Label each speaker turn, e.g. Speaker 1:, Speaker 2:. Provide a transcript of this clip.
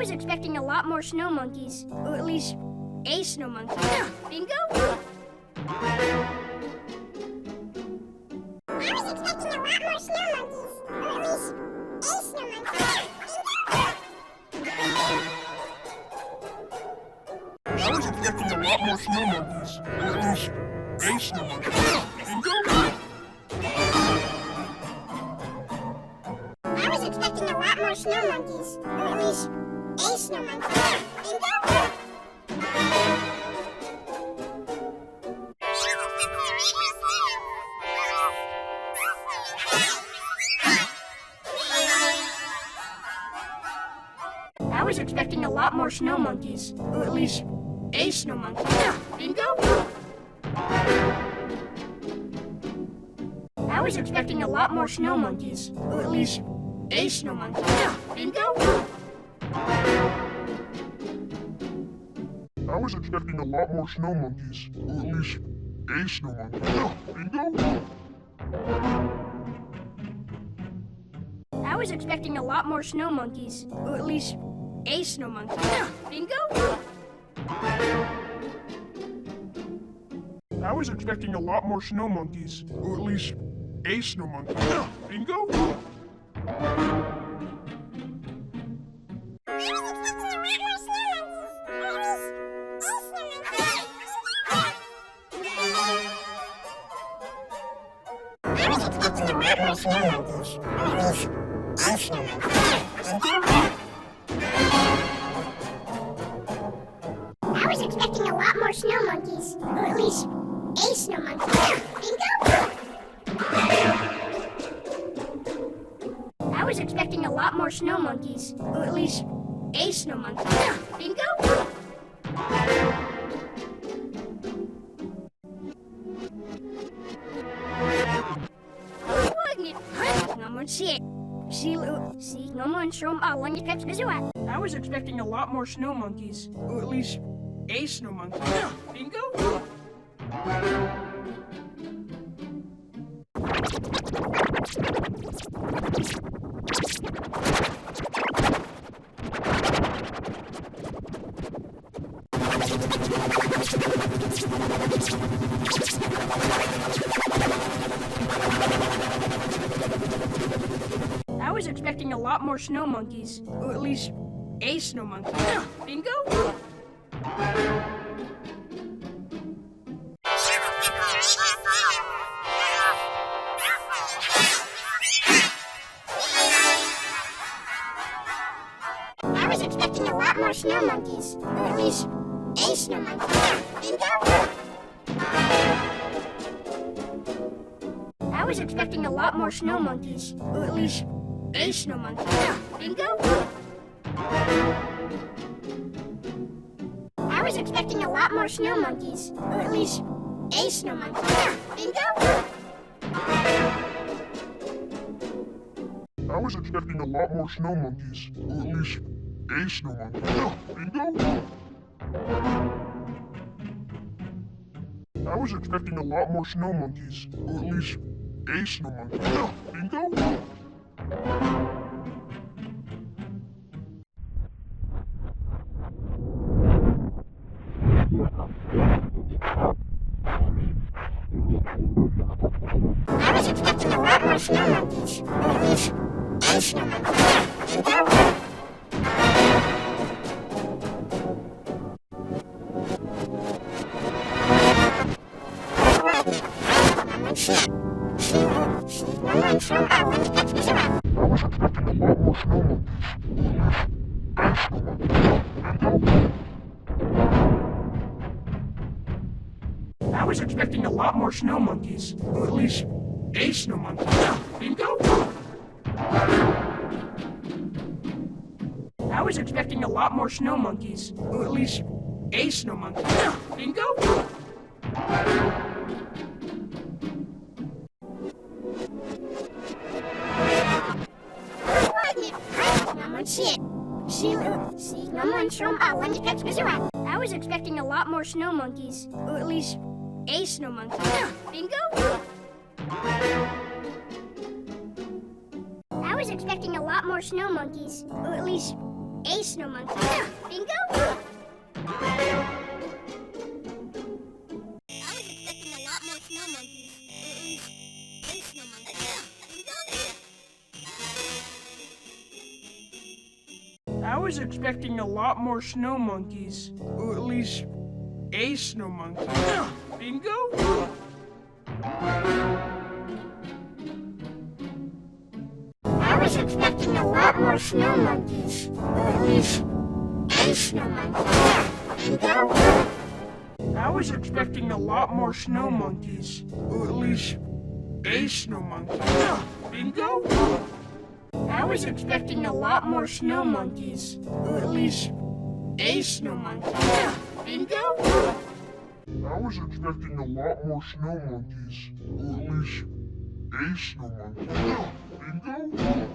Speaker 1: was expecting a lot more snow monkeys, or at least a snow monkey. Bingo?
Speaker 2: I was expecting a lot more snow monkeys, or at least a snow monkey.
Speaker 3: I was expecting a lot more snow monkeys, or at least a snow monkey. Bingo?
Speaker 2: I was expecting a lot more snow monkeys, or at least a snow monkey. Bingo?
Speaker 1: I was expecting a lot more snow monkeys, or at least a snow monkey. Bingo? I was expecting a lot more snow monkeys, or at least a snow monkey. Bingo?
Speaker 3: I was expecting a lot more snow monkeys, or at least a snow monkey. Bingo?
Speaker 1: I was expecting a lot more snow monkeys, or at least a snow monkey. Bingo?
Speaker 3: I was expecting a lot more snow monkeys, or at least a snow monkey. Bingo?
Speaker 2: I was expecting a lot more snow monkeys, or at least a snow monkey. I was expecting a lot more snow monkeys, or at least a snow monkey. Bingo?
Speaker 1: I was expecting a lot more snow monkeys, or at least a snow monkey. Bingo? I was expecting a lot more snow monkeys, or at least a snow monkey. Bingo? I was expecting a lot more snow monkeys, or at least a snow monkey. Bingo?
Speaker 2: I was expecting a lot more snow monkeys, or at least a snow monkey. Bingo?
Speaker 1: I was expecting a lot more snow monkeys, or at least a snow monkey. Bingo?
Speaker 2: I was expecting a lot more snow monkeys, or at least a snow monkey. Bingo?
Speaker 3: I was expecting a lot more snow monkeys, or at least a snow monkey. Bingo? I was expecting a lot more snow monkeys, or at least a snow monkey. Bingo?
Speaker 2: I was expecting a lot more snow monkeys, or at least a snow monkey. Bingo?
Speaker 3: I was expecting a lot more snow monkeys, or at least a snow monkey. Bingo? I was expecting a lot more snow monkeys, or at least a snow monkey. Bingo?
Speaker 1: I was expecting a lot more snow monkeys, or at least a snow monkey. Bingo? I was expecting a lot more snow monkeys, or at least A snow monkey. Bingo?
Speaker 4: I was expecting a lot more snow monkeys, or at least a snow monkey. Bingo?
Speaker 2: I was expecting a lot more snow monkeys. Or at least a snow monkey. Bingo?
Speaker 4: I was expecting a lot more snow monkeys, or at least a snow monkey. Bingo? I was expecting a lot more snow monkeys, or at least a snow monkey. Bingo?
Speaker 3: I was expecting a lot more snow monkeys, or at least a snow monkey. Bingo?